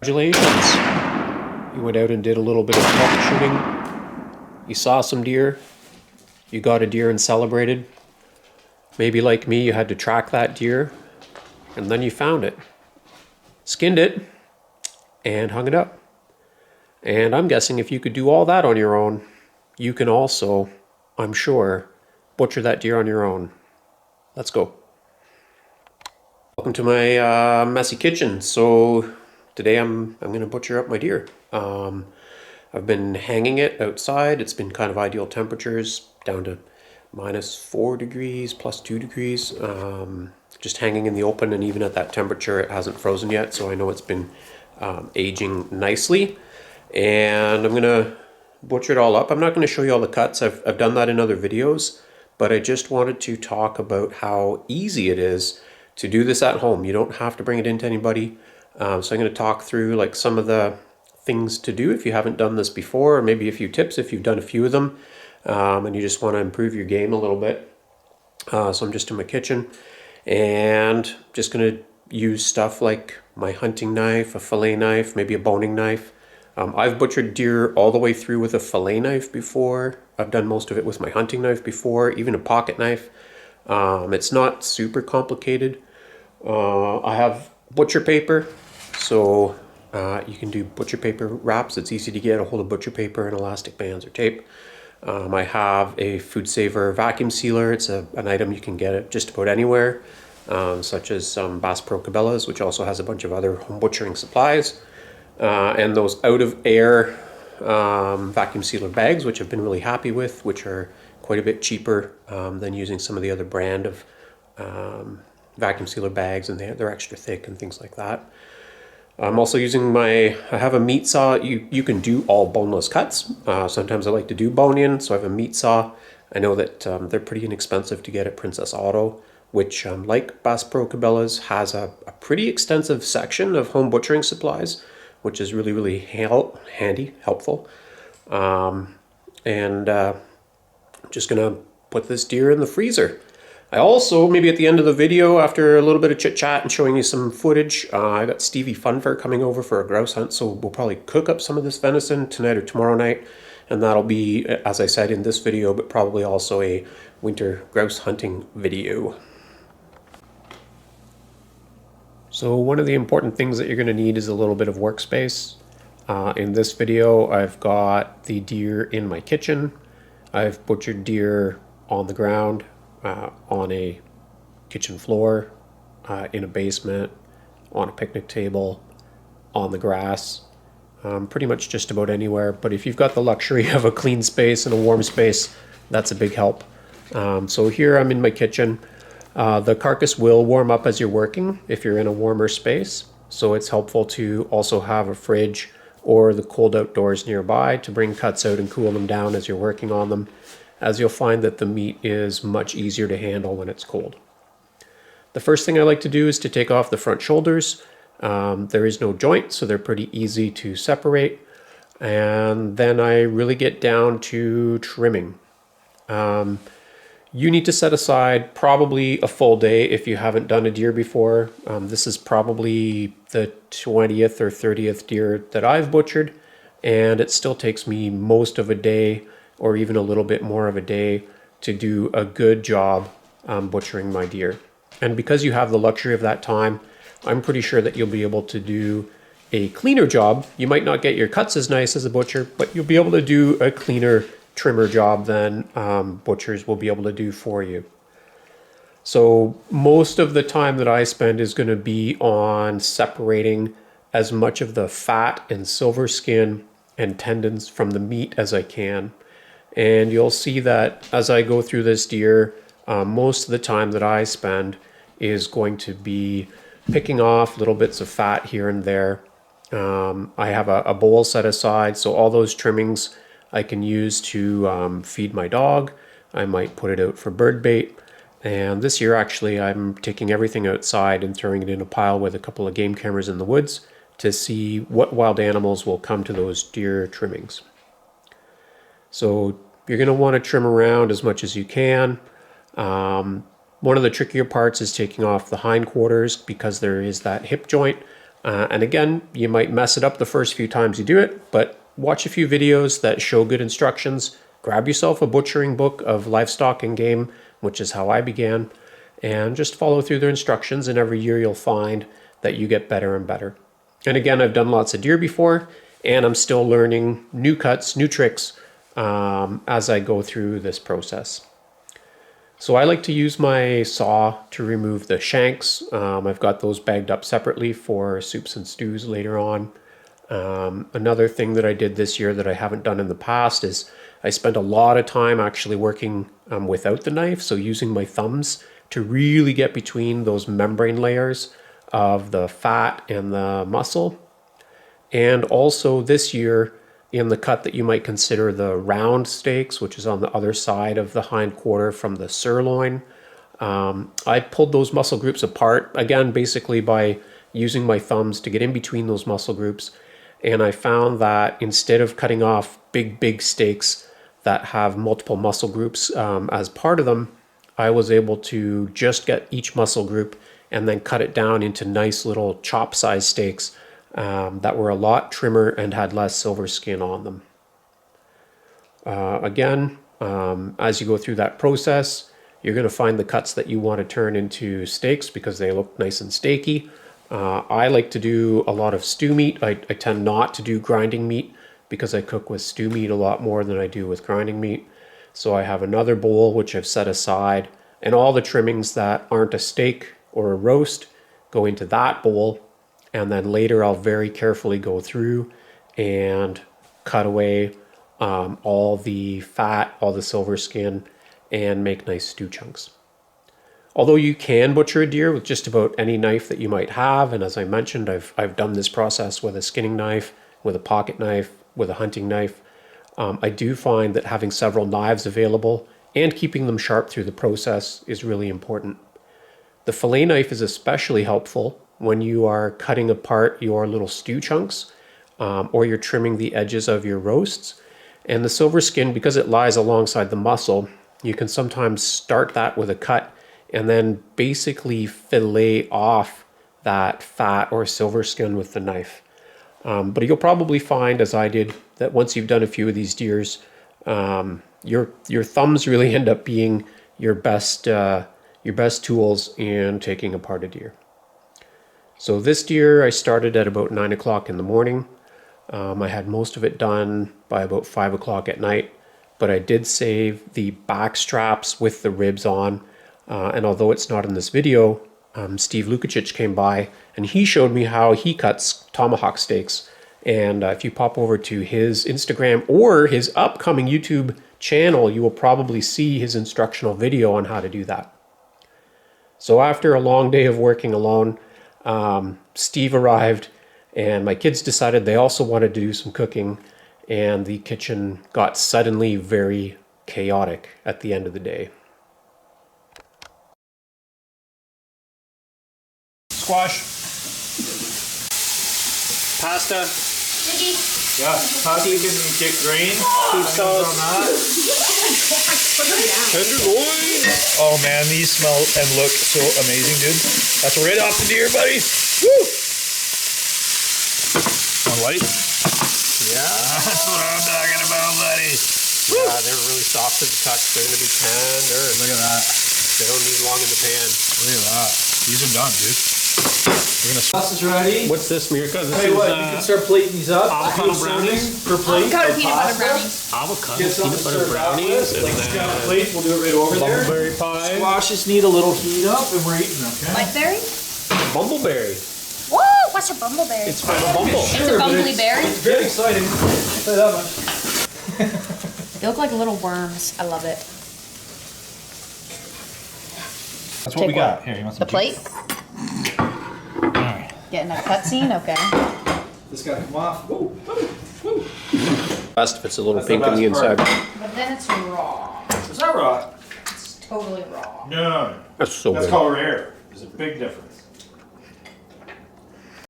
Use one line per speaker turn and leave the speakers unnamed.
Congratulations. You went out and did a little bit of elk shooting. You saw some deer. You got a deer and celebrated. Maybe like me, you had to track that deer, and then you found it, skinned it, and hung it up. And I'm guessing if you could do all that on your own, you can also, I'm sure, butcher that deer on your own. Let's go. Welcome to my messy kitchen. So today I'm gonna butcher up my deer. I've been hanging it outside. It's been kind of ideal temperatures, down to -4 degrees, +2 degrees. Just hanging in the open, and even at that temperature, it hasn't frozen yet. So I know it's been aging nicely. And I'm gonna butcher it all up. I'm not gonna show you all the cuts. I've done that in other videos, but I just wanted to talk about how easy it is to do this at home. You don't have to bring it into anybody. So I'm going to talk through like some of the things to do if you haven't done this before, or maybe a few tips if you've done a few of them, and you just want to improve your game a little bit. So I'm just in my kitchen and just going to use stuff like my hunting knife, a fillet knife, maybe a boning knife. I've butchered deer all the way through with a fillet knife before. I've done most of it with my hunting knife before, even a pocket knife. It's not super complicated. I have butcher paper, so you can do butcher paper wraps. It's easy to get a hold of butcher paper and elastic bands or tape. I have a Food Saver vacuum sealer. It's an item you can get at just about anywhere, such as Bass Pro Cabela's, which also has a bunch of other home butchering supplies. And those out of air vacuum sealer bags, which I've been really happy with, which are quite a bit cheaper than using some of the other brand of vacuum sealer bags, and they're extra thick and things like that. I'm also using I have a meat saw. You can do all boneless cuts. Sometimes I like to do bone-in, so I have a meat saw. I know that they're pretty inexpensive to get at Princess Auto, which like Bass Pro Cabela's has a pretty extensive section of home butchering supplies, which is really, really handy, helpful. Just gonna put this deer in the freezer. I also, maybe at the end of the video, after a little bit of chit chat and showing you some footage, I got Stevie Funfair coming over for a grouse hunt, so we'll probably cook up some of this venison tonight or tomorrow night, and that'll be, as I said in this video, but probably also a winter grouse hunting video. So one of the important things that you're going to need is a little bit of workspace. In this video, I've got the deer in my kitchen. I've butchered deer on the ground, on a kitchen floor, in a basement, on a picnic table, on the grass, pretty much just about anywhere. But if you've got the luxury of a clean space and a warm space, that's a big help. So here I'm in my kitchen. The carcass will warm up as you're working if you're in a warmer space. So it's helpful to also have a fridge or the cold outdoors nearby to bring cuts out and cool them down as you're working on them, as you'll find that the meat is much easier to handle when it's cold. The first thing I like to do is to take off the front shoulders. There is no joint, so they're pretty easy to separate. And then I really get down to trimming. You need to set aside probably a full day if you haven't done a deer before. This is probably the 20th or 30th deer that I've butchered, and it still takes me most of a day or even a little bit more of a day to do a good job butchering my deer. And because you have the luxury of that time, I'm pretty sure that you'll be able to do a cleaner job. You might not get your cuts as nice as a butcher, but you'll be able to do a cleaner trimmer job than butchers will be able to do for you. So most of the time that I spend is going to be on separating as much of the fat and silver skin and tendons from the meat as I can. And you'll see that as I go through this deer, most of the time that I spend is going to be picking off little bits of fat here and there. I have a bowl set aside, so all those trimmings I can use to feed my dog. I might put it out for bird bait. And this year, actually, I'm taking everything outside and throwing it in a pile with a couple of game cameras in the woods to see what wild animals will come to those deer trimmings. So you're going to want to trim around as much as you can. One of the trickier parts is taking off the hindquarters because there is that hip joint. And again, you might mess it up the first few times you do it, but watch a few videos that show good instructions. Grab yourself a butchering book of livestock and game, which is how I began, and just follow through their instructions, and every year you'll find that you get better and better. And again, I've done lots of deer before, and I'm still learning new cuts, new tricks as I go through this process. So I like to use my saw to remove the shanks. I've got those bagged up separately for soups and stews later on. Another thing that I did this year that I haven't done in the past is I spent a lot of time actually working without the knife, so using my thumbs to really get between those membrane layers of the fat and the muscle. And also this year, in the cut that you might consider the round steaks, which is on the other side of the hind quarter from the sirloin, I pulled those muscle groups apart, again, basically by using my thumbs to get in between those muscle groups. And I found that instead of cutting off big steaks that have multiple muscle groups as part of them, I was able to just get each muscle group and then cut it down into nice little chop-sized steaks that were a lot trimmer and had less silver skin on them. Again, as you go through that process, you're going to find the cuts that you want to turn into steaks because they look nice and steaky. I like to do a lot of stew meat. I tend not to do grinding meat because I cook with stew meat a lot more than I do with grinding meat. So I have another bowl which I've set aside, and all the trimmings that aren't a steak or a roast go into that bowl. And then later I'll very carefully go through and cut away all the fat, all the silver skin, and make nice stew chunks. Although you can butcher a deer with just about any knife that you might have, and as I mentioned, I've done this process with a skinning knife, with a pocket knife, with a hunting knife. I do find that having several knives available and keeping them sharp through the process is really important. The fillet knife is especially helpful when you are cutting apart your little stew chunks or you're trimming the edges of your roasts. And the silver skin, because it lies alongside the muscle, you can sometimes start that with a cut and then basically fillet off that fat or silver skin with the knife. But you'll probably find, as I did, that once you've done a few of these deers, your thumbs really end up being your best tools in taking apart a deer. So this deer I started at about 9 o'clock in the morning. I had most of it done by about 5 o'clock at night, but I did save the back straps with the ribs on. And although it's not in this video, Steve Lukacic came by and he showed me how he cuts tomahawk steaks. And if you pop over to his Instagram or his upcoming YouTube channel, you will probably see his instructional video on how to do that. So after a long day of working alone, Steve arrived and my kids decided they also wanted to do some cooking, and the kitchen got suddenly very chaotic at the end of the day. Squash. Pasta.
Yeah, pasta can get grain.
Soup sauce. Tenderloin.
Oh man, these smell and look so amazing, dude. That's right off the deer, buddy. Woo! On light?
Yeah.
That's what I'm talking about, buddy.
Yeah, they're really soft to the touch. They're going to be tender.
Look at that.
They don't need long in the pan.
Look at that. These are done, dude. We're gonna.
Sauce is ready.
What's this, Mirka? This
Tell you what, you can start plating these up.
avocado brownies
per plate.
Avocado peanut butter brownies.
Avocado
Get some
peanut butter
served
brownies,
out.
and
Like
then
the plate, we'll do it right over there.
bumbleberry pie.
Squashes need a little heat up, and we're eating them. Okay.
Blackberry?
Bumbleberry.
Whoa, what's a bumbleberry?
It's from a bumble.
It's a bumbly berry.
It's very exciting. I'll tell you that much.
They look like little worms. I love it.
That's what we got. Here, you want some
The plate?
Alright.
Getting a cutscene? Okay.
This got to come off. Woo, woo, woo.
Best if it's a little
That's the
pink on the
best part.
inside.
But then it's raw.
Is that raw?
It's totally raw.
No.
That's so
That's
good.
called rare. There's a big difference.